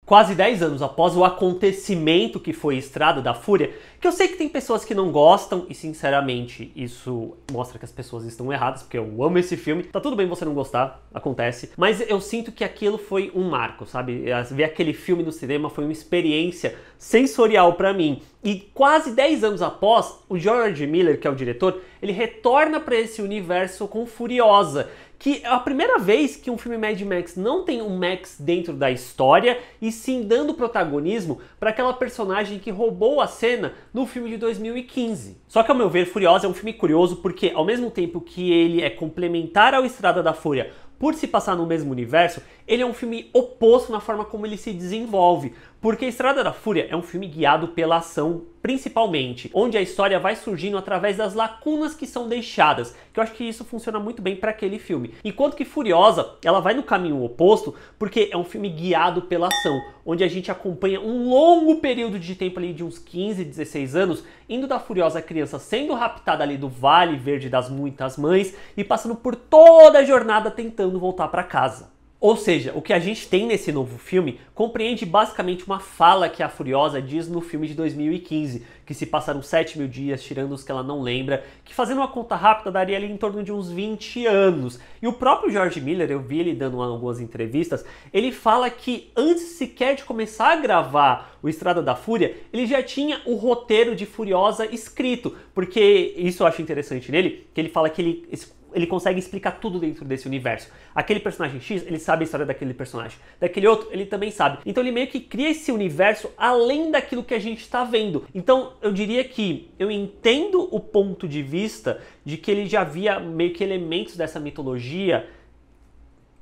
quase 10 anos após o acontecimento que foi Estrada da Fúria, que eu sei que tem pessoas que não gostam, e sinceramente isso mostra que as pessoas estão erradas, porque eu amo esse filme. Tá tudo bem você não gostar, acontece, mas eu sinto que aquilo foi um marco, sabe? Ver aquele filme no cinema foi uma experiência sensorial pra mim. E quase 10 anos após, o George Miller, que é o diretor, ele retorna pra esse universo com Furiosa, que é a primeira vez que um filme Mad Max não tem um Max dentro da história, e sim dando protagonismo para aquela personagem que roubou a cena no filme de 2015. Só que, ao meu ver, Furiosa é um filme curioso porque, ao mesmo tempo que ele é complementar ao Estrada da Fúria por se passar no mesmo universo, ele é um filme oposto na forma como ele se desenvolve. Porque Estrada da Fúria é um filme guiado pela ação, principalmente, onde a história vai surgindo através das lacunas que são deixadas, que eu acho que isso funciona muito bem para aquele filme. Enquanto que Furiosa, ela vai no caminho oposto, porque é um filme guiado pela ação, onde a gente acompanha um longo período de tempo ali de uns 15, 16 anos, indo da Furiosa criança sendo raptada ali do Vale Verde das Muitas Mães e passando por toda a jornada tentando voltar para casa. Ou seja, o que a gente tem nesse novo filme compreende basicamente uma fala que a Furiosa diz no filme de 2015, que se passaram 7.000 dias, tirando os que ela não lembra, que fazendo uma conta rápida daria ali em torno de uns 20 anos. E o próprio George Miller, eu vi ele dando algumas entrevistas, ele fala que antes sequer de começar a gravar o Estrada da Fúria, ele já tinha o roteiro de Furiosa escrito, porque isso eu acho interessante nele, que ele fala que ele consegue explicar tudo dentro desse universo. Aquele personagem X, ele sabe a história daquele personagem. Daquele outro, ele também sabe. Então ele meio que cria esse universo além daquilo que a gente está vendo. Então eu diria que eu entendo o ponto de vista de que ele já via meio que elementos dessa mitologia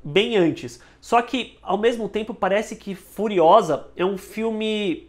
bem antes. Só que, ao mesmo tempo, parece que Furiosa é um filme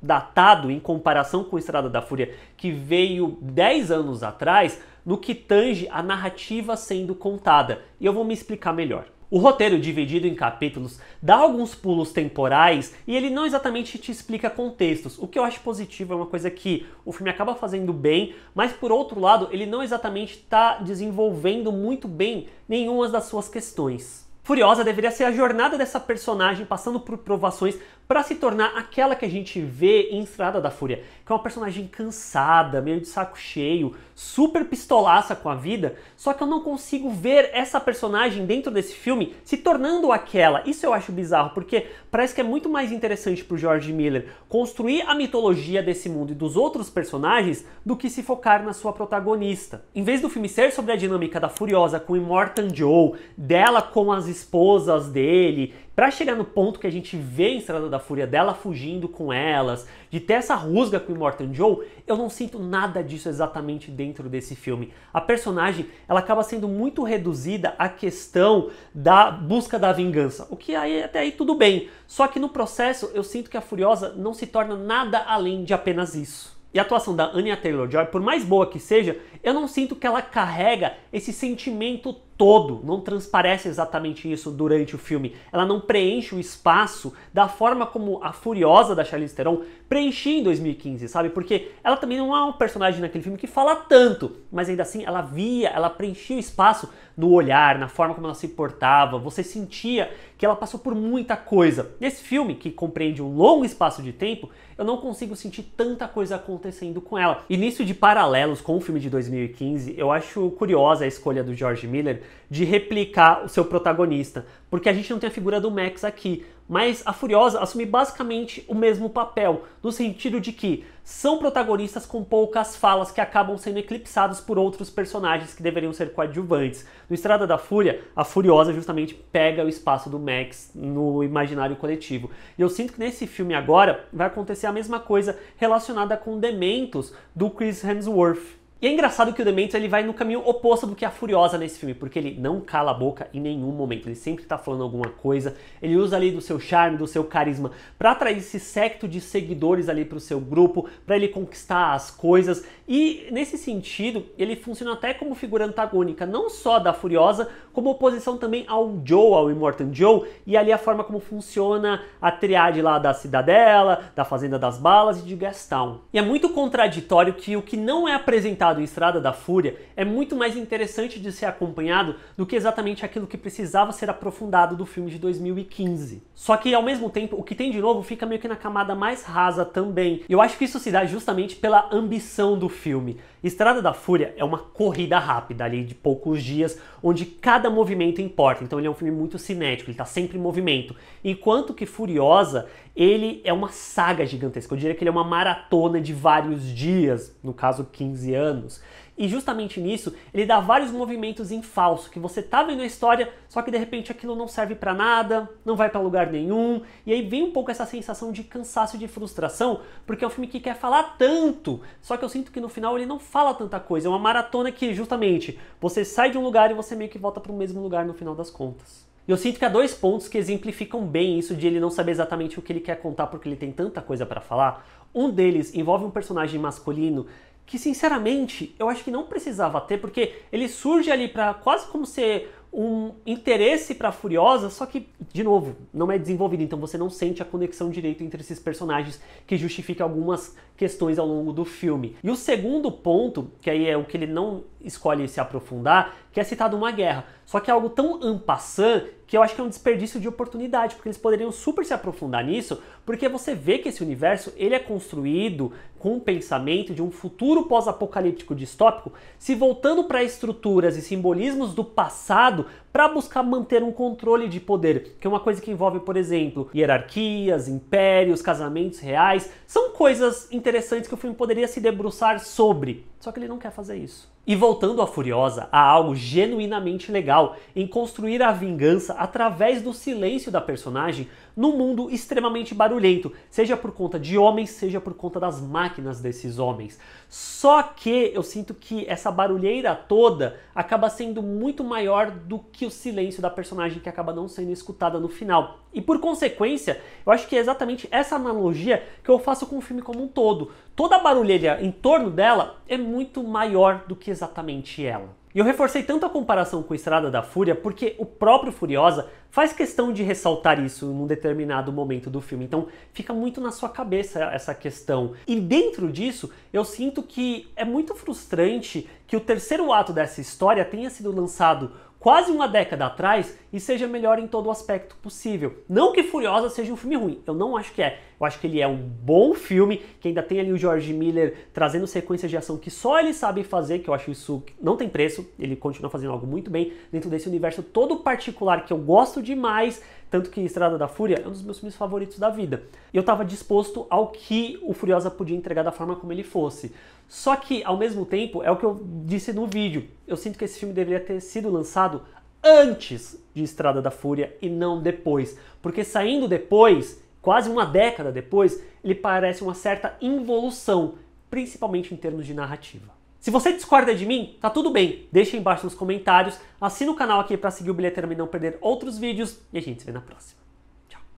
datado em comparação com Estrada da Fúria, que veio 10 anos atrás, no que tange a narrativa sendo contada. E eu vou me explicar melhor. O roteiro, dividido em capítulos, dá alguns pulos temporais e ele não exatamente te explica contextos. O que eu acho positivo, é uma coisa que o filme acaba fazendo bem, mas por outro lado, ele não exatamente está desenvolvendo muito bem nenhuma das suas questões. Furiosa deveria ser a jornada dessa personagem passando por provações para se tornar aquela que a gente vê em Estrada da Fúria, que é uma personagem cansada, meio de saco cheio, super pistolaça com a vida, só que eu não consigo ver essa personagem dentro desse filme se tornando aquela. Isso eu acho bizarro, porque parece que é muito mais interessante pro George Miller construir a mitologia desse mundo e dos outros personagens do que se focar na sua protagonista. Em vez do filme ser sobre a dinâmica da Furiosa com Immortan Joe, dela com as esposas dele, pra chegar no ponto que a gente vê em Estrada da Fúria dela fugindo com elas, de ter essa rusga com o Immortan Joe, eu não sinto nada disso exatamente dentro desse filme. A personagem, ela acaba sendo muito reduzida à questão da busca da vingança, o que aí até aí tudo bem. Só que no processo eu sinto que a Furiosa não se torna nada além de apenas isso. E a atuação da Anya Taylor-Joy, por mais boa que seja, eu não sinto que ela carrega esse sentimento todo, não transparece exatamente isso durante o filme. Ela não preenche o espaço da forma como a Furiosa da Charlize Theron preenchia em 2015, sabe? Porque ela também não é um personagem naquele filme que fala tanto, mas ainda assim ela preenchia o espaço no olhar, na forma como ela se portava, você sentia que ela passou por muita coisa. Nesse filme, que compreende um longo espaço de tempo, eu não consigo sentir tanta coisa acontecendo com ela. E nisso de paralelos com o filme de 2015, eu acho curiosa a escolha do George Miller de replicar o seu protagonista, porque a gente não tem a figura do Max aqui, mas a Furiosa assume basicamente o mesmo papel, no sentido de que são protagonistas com poucas falas que acabam sendo eclipsados por outros personagens que deveriam ser coadjuvantes. No Estrada da Fúria, a Furiosa justamente pega o espaço do Max no imaginário coletivo. E eu sinto que nesse filme agora vai acontecer a mesma coisa relacionada com Dementos do Chris Hemsworth. E é engraçado que o Dementos ele vai no caminho oposto do que a Furiosa nesse filme, porque ele não cala a boca em nenhum momento, ele sempre tá falando alguma coisa, ele usa ali do seu charme, do seu carisma para atrair esse séquito de seguidores ali pro seu grupo, para ele conquistar as coisas, e nesse sentido ele funciona até como figura antagônica, não só da Furiosa, como oposição também ao Joe, ao Immortan Joe, e ali a forma como funciona a triade lá da Cidadela, da Fazenda das Balas e de Gastown. E é muito contraditório que o que não é apresentado apresentado em Estrada da Fúria é muito mais interessante de ser acompanhado do que exatamente aquilo que precisava ser aprofundado do filme de 2015. Só que, ao mesmo tempo, o que tem de novo fica meio que na camada mais rasa também. E eu acho que isso se dá justamente pela ambição do filme. Estrada da Fúria é uma corrida rápida ali de poucos dias, onde cada movimento importa. Então ele é um filme muito cinético, ele está sempre em movimento. Enquanto que Furiosa, ele é uma saga gigantesca. Eu diria que ele é uma maratona de vários dias, no caso 15 anos. E justamente nisso, ele dá vários movimentos em falso, que você tá vendo a história, só que de repente aquilo não serve pra nada, não vai pra lugar nenhum, e aí vem um pouco essa sensação de cansaço e de frustração, porque é um filme que quer falar tanto, só que eu sinto que no final ele não fala tanta coisa, é uma maratona que justamente você sai de um lugar e você meio que volta pro mesmo lugar no final das contas. E eu sinto que há dois pontos que exemplificam bem isso de ele não saber exatamente o que ele quer contar porque ele tem tanta coisa pra falar. Um deles envolve um personagem masculino que, sinceramente, eu acho que não precisava ter, porque ele surge ali pra quase como ser um interesse pra Furiosa, só que, de novo, não é desenvolvido, então você não sente a conexão direito entre esses personagens que justifica algumas questões ao longo do filme. E o segundo ponto, que aí é o que ele não escolhe se aprofundar, que é citado uma guerra. Só que é algo tão en passant que eu acho que é um desperdício de oportunidade, porque eles poderiam super se aprofundar nisso, porque você vê que esse universo ele é construído com o pensamento de um futuro pós-apocalíptico distópico, se voltando para estruturas e simbolismos do passado para buscar manter um controle de poder, que é uma coisa que envolve, por exemplo, hierarquias, impérios, casamentos reais, são coisas interessantes que o filme poderia se debruçar sobre, só que ele não quer fazer isso. E voltando a Furiosa, há algo genuinamente legal em construir a vingança através do silêncio da personagem num mundo extremamente barulhento, seja por conta de homens, seja por conta das máquinas desses homens. Só que eu sinto que essa barulheira toda acaba sendo muito maior do que o silêncio da personagem, que acaba não sendo escutada no final. E por consequência, eu acho que é exatamente essa analogia que eu faço com o filme como um todo. Toda a barulheira em torno dela é muito maior do que exatamente ela. E eu reforcei tanto a comparação com Estrada da Fúria porque o próprio Furiosa faz questão de ressaltar isso num determinado momento do filme. Então fica muito na sua cabeça essa questão. E dentro disso, eu sinto que é muito frustrante que o terceiro ato dessa história tenha sido lançado quase uma década atrás e seja melhor em todo o aspecto possível. Não que Furiosa seja um filme ruim, eu não acho que é. Eu acho que ele é um bom filme, que ainda tem ali o George Miller trazendo sequências de ação que só ele sabe fazer, que eu acho isso não tem preço, ele continua fazendo algo muito bem dentro desse universo todo particular que eu gosto demais, tanto que Estrada da Fúria é um dos meus filmes favoritos da vida. E eu estava disposto ao que o Furiosa podia entregar da forma como ele fosse. Só que, ao mesmo tempo, é o que eu disse no vídeo, eu sinto que esse filme deveria ter sido lançado antes de Estrada da Fúria e não depois. Porque saindo depois, quase uma década depois, ele parece uma certa involução, principalmente em termos de narrativa. Se você discorda de mim, tá tudo bem, deixa aí embaixo nos comentários, assina o canal aqui para seguir o Bilheteiro e não perder outros vídeos e a gente se vê na próxima.